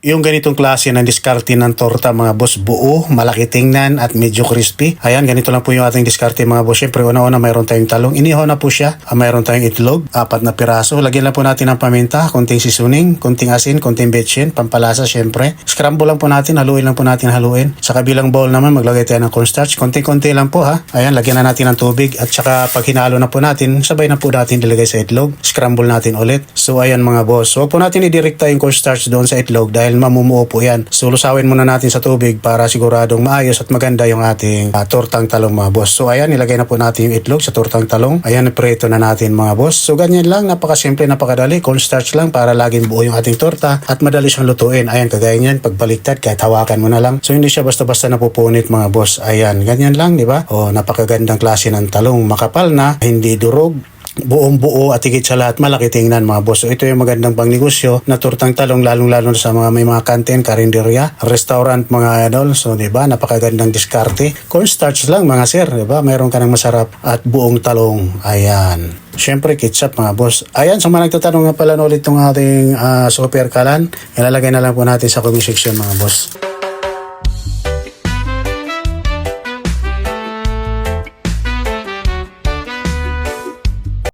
yung ganitong klase ng diskarte ng torta mga boss, buo, malaki tingnan at medyo crispy. Ayan, ganito lang po yung ating diskarte mga boss. Siyempre una-una mayroon tayong talong, inihaw na po siya. Mayroon tayong itlog, 4 na piraso. Lagyan lang po natin ng paminta, konting seasoning, konting asin, konting betchin, pampalasa siyempre. Scramble lang po natin, haluin lang po natin, haluin. Sa kabilang bowl naman maglagay tayo ng cornstarch, konting-konti lang po ha. Ayan, lagyan na natin ng tubig at saka pag hinalo na po natin, sabay na po natin ilagay sa itlog. Scramble natin ulit. So ayan mga boss, huwag po natin i-direkta yung cornstarch doon sa itlog dahil mamumuo po yan. So lusawin muna natin sa tubig para siguradong maayos at maganda yung ating tortang talong mga boss. So ayan, nilagay na po natin yung itlog sa tortang talong. Ayan, preto na natin mga boss. So ganyan lang, napakasimple, napakadali. Cornstarch lang para laging buo yung ating torta at madali siyang lutuin. Ayan, kagaya niyan, pagbaliktad kahit hawakan mo na lang. So hindi siya basta-basta napupunit mga boss. Ayan, ganyan lang, di ba? O, napakagandang klase ng talong, makapal na, hindi durog, buong buo at higit sa lahat malaki tingnan mga boss. So ito yung magandang pangnegosyo na tortang talong, lalong-lalo sa mga may mga kantin, karinderya, restaurant mga idol. So di ba, napakagandang diskarte. Cornstarch lang mga sir, di ba? Mayroon ka ng masarap at buong talong. Ayan. Siyempre ketchup mga boss. Ayan, sa mga nagtatanong nga pala ulit itong ating super kalan, ilalagay na lang po natin sa comment section mga boss.